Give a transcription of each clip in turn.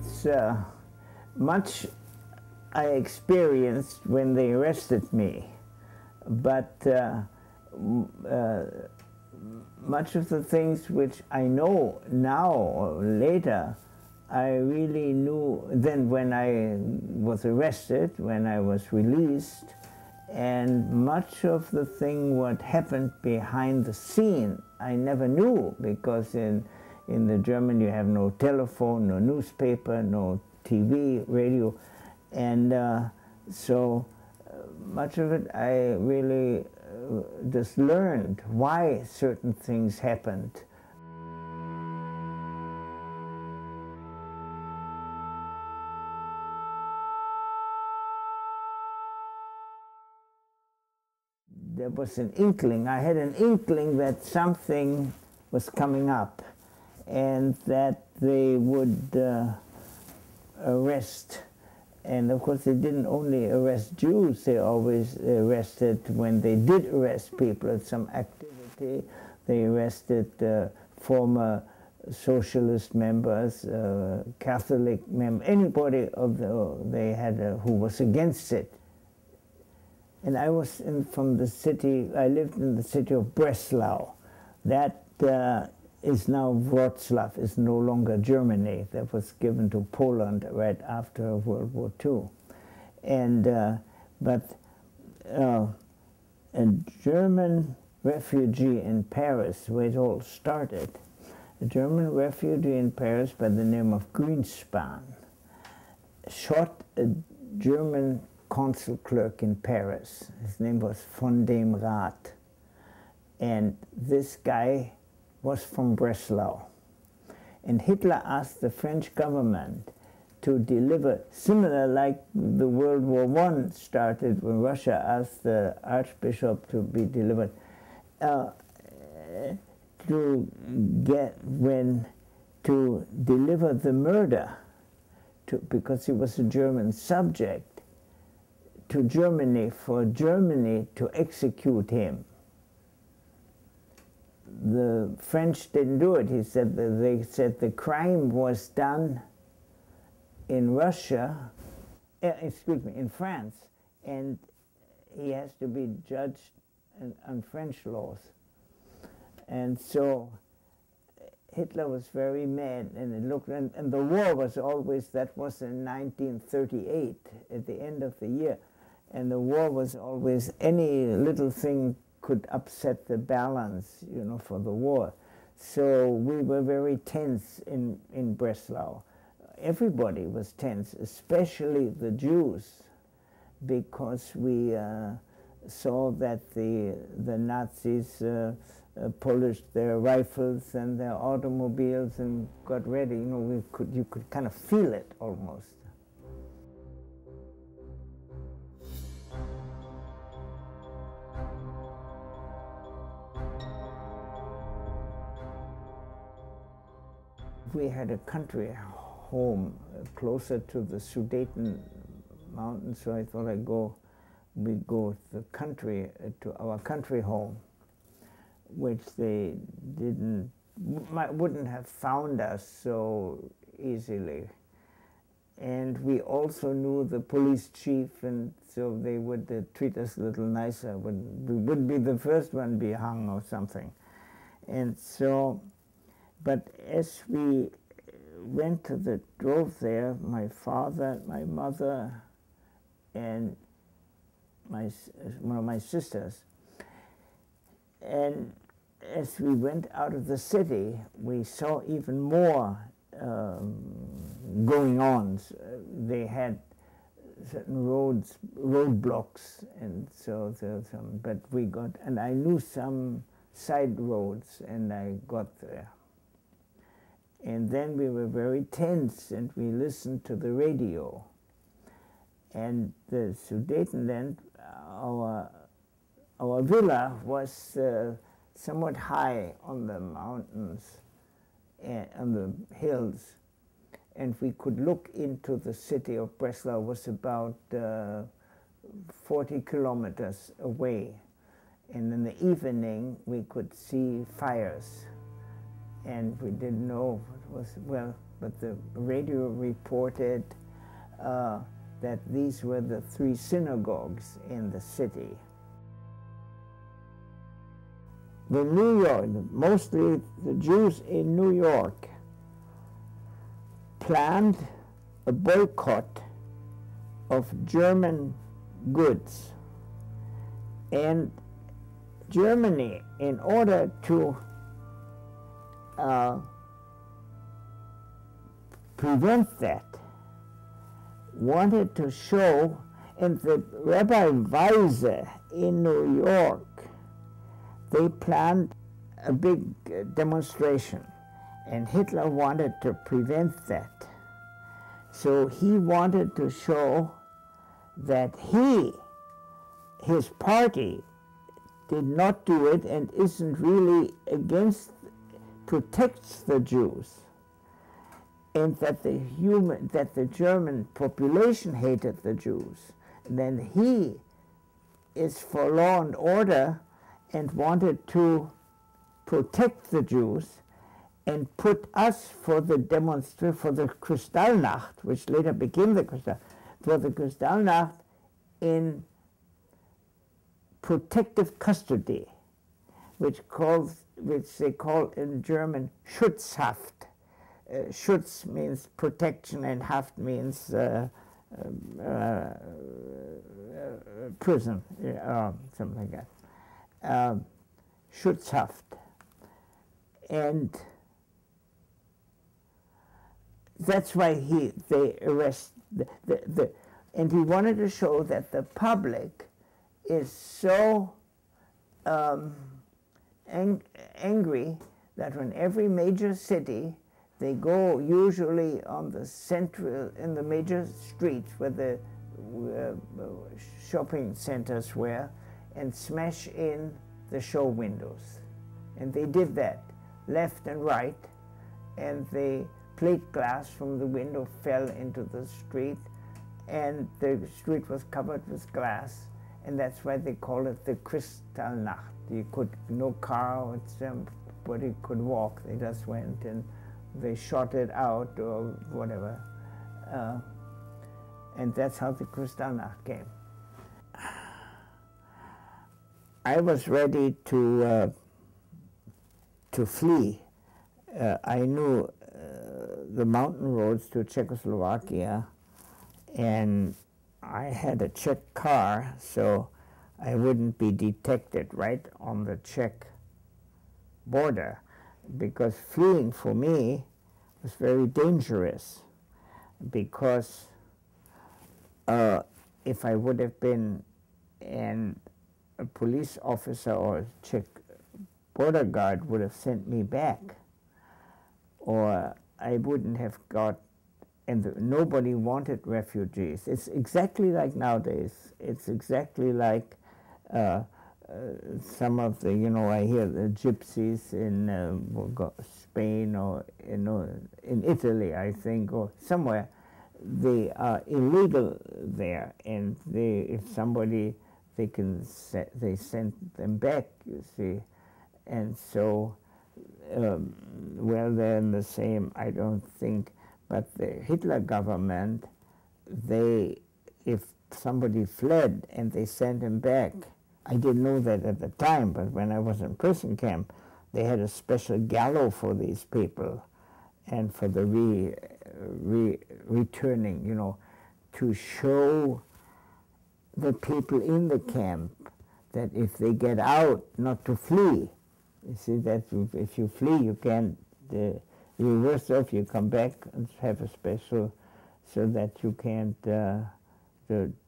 It's much I experienced when they arrested me, but much of the things which I know now or later, I really knew then when I was arrested, when I was released, and much of the thing what happened behind the scene I never knew, because in the German you have no telephone, no newspaper, no TV, radio, and so much of it I really just learned why certain things happened. There was an inkling, I had an inkling that something was coming up and that they would arrest. And of course they didn't only arrest Jews, they always arrested, when they did arrest people at some activity, they arrested former socialist members, Catholic members, anybody they had who was against it. And I was from the city, I lived in the city of Breslau. That is now Wrocław, is no longer Germany. That was given to Poland right after World War II. And, but a German refugee in Paris, where it all started, a German refugee in Paris by the name of Greenspan, shot a German consul clerk in Paris. His name was von dem Rath. And this guy was from Breslau. And Hitler asked the French government to deliver, similar like the World War I started when Russia asked the Archbishop to be delivered, to deliver the murder, because he was a German subject, to Germany, for Germany to execute him. The French didn't do it. They said the crime was done in Russia, excuse me, in France, and he has to be judged on French laws. And so Hitler was very mad, and it looked, and the war was always, that was in 1938, at the end of the year, and the war was always, any little thing could upset the balance, you know, for the war. So we were very tense in Breslau. Everybody was tense, especially the Jews, because we saw that the Nazis polished their rifles and their automobiles and got ready. You know, you could kind of feel it almost. We had a country home closer to the Sudeten mountains, so I thought we'd go to the country, to our country home, which they wouldn't have found us so easily. And we also knew the police chief, and so they would treat us a little nicer. We would be the first one be hung or something. And so, but as we drove there, my father, my mother, and one of my sisters, and as we went out of the city, we saw even more going on. They had certain roadblocks, and so there were some, but we got, and I knew some side roads, and I got there. And then we were very tense, and we listened to the radio. And the Sudetenland, our villa was somewhat high on the mountains, on the hills, and we could look into the city of Breslau. Was about 40 kilometers away. And in the evening, we could see fires. And we didn't know what was, well, but the radio reported that these were the 3 synagogues in the city. Mostly the Jews in New York planned a boycott of German goods. And Germany, in order to prevent that, wanted to show, and the Rabbi Weise in New York, they planned a big demonstration, and Hitler wanted to prevent that. So he wanted to show that his party did not do it and isn't really protects the Jews, and that the German population hated the Jews. And then he is for law and order and wanted to protect the Jews and put us for the Kristallnacht, which later became the Kristallnacht, in protective custody, which they call in German Schutzhaft. Schutz means protection and Haft means prison, something like that. Schutzhaft. And that's why they arrest and he wanted to show that the public is so angry that in every major city they go usually on the in the major streets where the shopping centers were, and smash in the show windows. And they did that left and right, and the plate glass from the window fell into the street, and the street was covered with glass, and that's why they call it the Kristallnacht. No car or somebody could walk. They just went and they shot it out or whatever. And that's how the Kristallnacht came. I was ready to flee. I knew the mountain roads to Czechoslovakia, and I had a Czech car, so I wouldn't be detected right on the Czech border, because fleeing for me was very dangerous, because if I would have been a police officer or a Czech border guard would have sent me back, or I wouldn't have got, and nobody wanted refugees. It's exactly like nowadays. It's exactly like some of the, I hear the gypsies in Spain or in Italy, I think, or somewhere, they are illegal there, and if somebody, they send them back, you see. And so, well, they're in the same, I don't think, but the Hitler government, if somebody fled and they sent him back, I didn't know that at the time, but when I was in prison camp, they had a special gallows for these people, and for the returning, to show the people in the camp that if they get out, not to flee. You see, that if you flee, you can't, you're worse off, you come back and have a special, so that you can't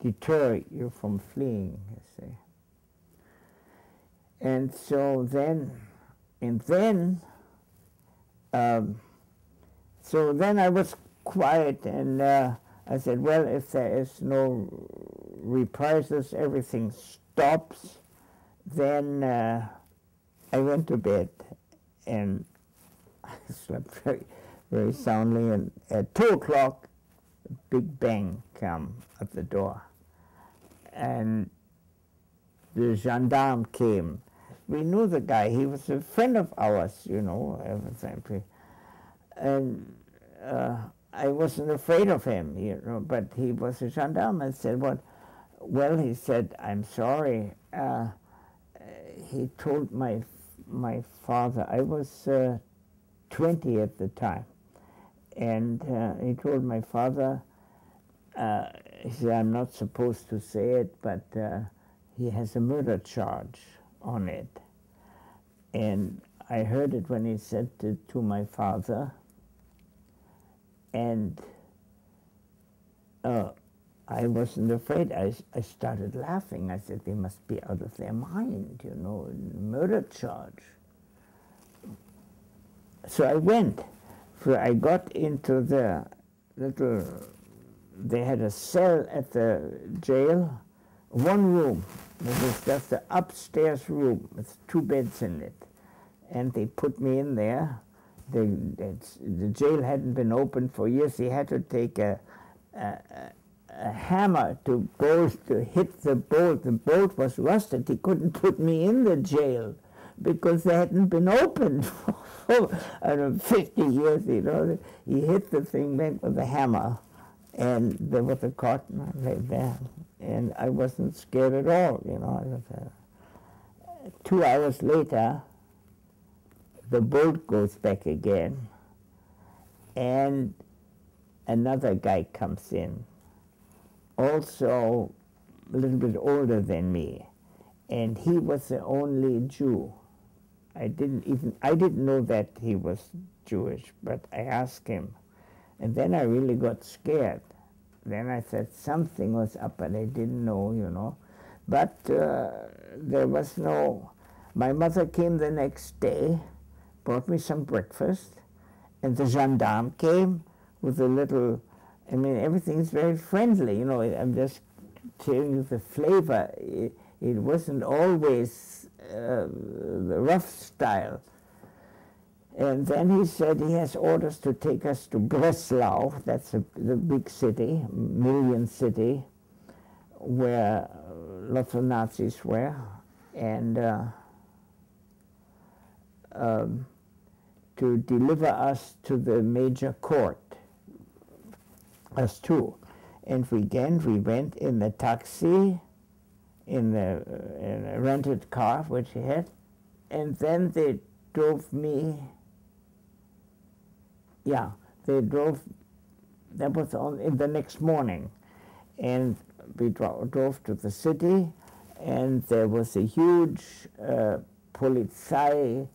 deter you from fleeing, you see. And so then I was quiet, and I said, well, if there is no reprisals, everything stops, then I went to bed, and I slept very, very soundly, and at 2 o'clock, a big bang came at the door, and the gendarme came. We knew the guy. He was a friend of ours, and I wasn't afraid of him, you know, but he was a gendarme. I said, what? Well, he said, I'm sorry. He told my father, I was 20 at the time, and he told my father, he said, I'm not supposed to say it, but he has a murder charge on it. And I heard it when he said it to my father, and I wasn't afraid. I started laughing. I said, they must be out of their mind, you know, murder charge. So I went. So I got into the little, they had a cell at the jail, one room. It was just the upstairs room with 2 beds in it. And they put me in there. The jail hadn't been open for years. He had to take a hammer to hit the bolt. The bolt was rusted. He couldn't put me in the jail because they hadn't been opened for I don't know, 50 years. You know, he hit the thing back with a hammer, and there was a cot, and I lay there, and I wasn't scared at all. You know, 2 hours later, the bolt goes back again, and another guy comes in, also a little bit older than me, and he was the only Jew. I didn't know that he was Jewish, but I asked him, and then I really got scared. Then I said something was up, but I didn't know, you know. But there was no. My mother came the next day, brought me some breakfast, and the gendarme came with a little. I mean, everything's very friendly, you know. I'm just telling you the flavor. It wasn't always the rough style. And then he said he has orders to take us to Breslau, that's the big city, million city, where lots of Nazis were, and to deliver us to the major court, us two. And we went in the taxi, in a rented car, which he had, and then they drove me. Yeah, they drove. That was in the next morning, and we drove to the city, and there was a huge Polizei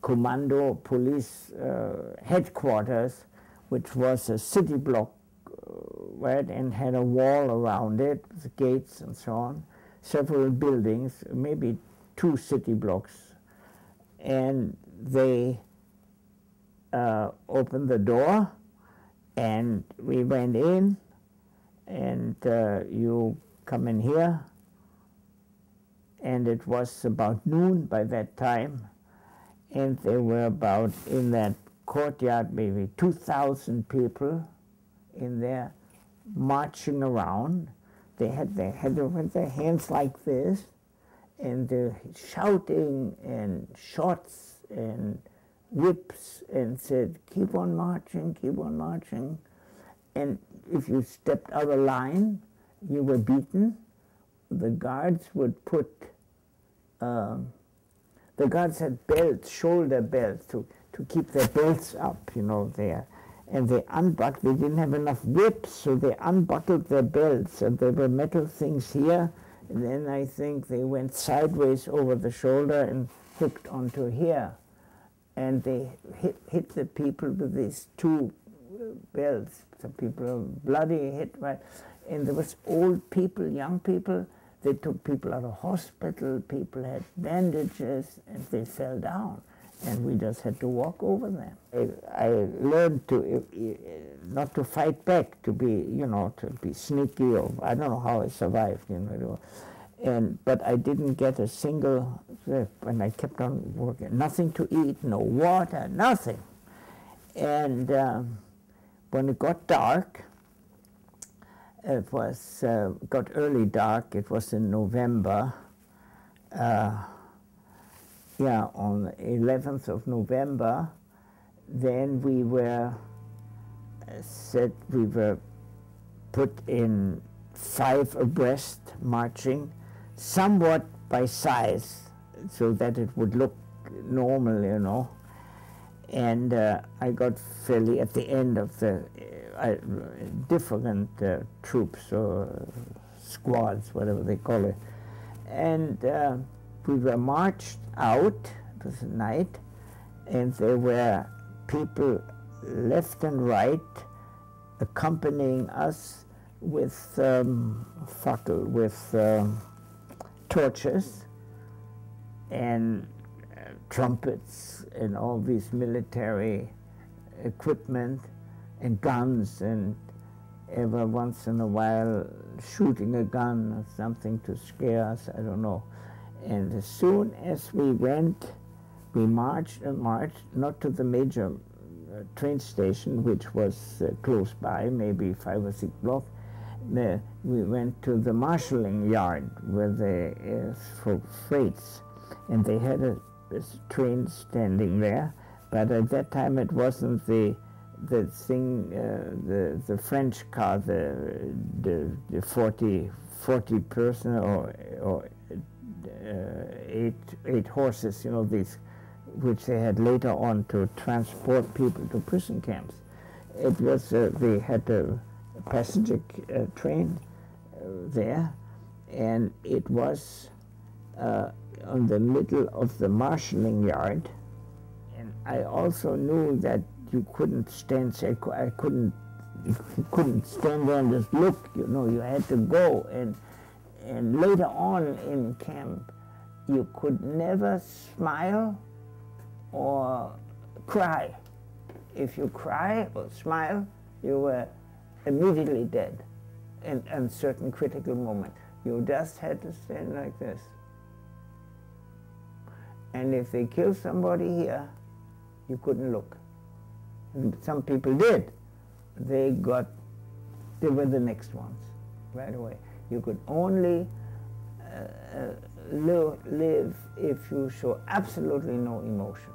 Commando police headquarters, which was a city block, right, and had a wall around it, with gates and so on. Several buildings, maybe 2 city blocks, and they opened the door, and we went in, and you come in here, and it was about noon by that time, and there were about, in that courtyard, maybe 2,000 people in there marching around. They had their hands like this, and they're shouting and shots and whips, and said, keep on marching, keep on marching. And if you stepped out of line, you were beaten. The guards would put, the guards had belts, shoulder belts, to keep their belts up, you know, there. And they didn't have enough whips, so they unbuckled their belts, and there were metal things here, and then I think they went sideways over the shoulder and hooked onto here. And they hit the people with these 2 belts. Some people were bloody, hit right. And there was old people, young people. They took people out of hospital, people had bandages, and they fell down. And we just had to walk over them. I learned to not to fight back, to be, you know, to be sneaky, or I don't know how I survived, you know. But I didn't get a single rip, and I kept on working. Nothing to eat, no water, nothing. And when it got dark, it was got early dark. It was in November. Yeah, on the 11th of November, then we were said we were put in 5 abreast, marching, somewhat by size, so that it would look normal, you know. And I got fairly at the end of the different troops or squads, whatever they call it. And we were marched out, it was night, and there were people left and right accompanying us with torches and trumpets and all these military equipment and guns, and every once in a while shooting a gun or something to scare us, I don't know. And as soon as we went, we marched and marched, not to the major train station, which was close by, maybe 5 or 6 blocks. We went to the marshalling yard where they for freights, and they had a train standing there, but at that time it wasn't the thing, the French car, the 40 person or 8 horses, you know, these, which they had later on to transport people to prison camps. It was they had a passenger train there, and it was on the middle of the marshalling yard. And I also knew that you couldn't stand, you couldn't stand there and just look, you know, you had to go. And later on in camp, you could never smile or cry. If you cry or smile, you were immediately dead in certain critical moment. You just had to stand like this. And if they killed somebody here, you couldn't look. And some people did. They were the next ones right away. You could only live if you show absolutely no emotion.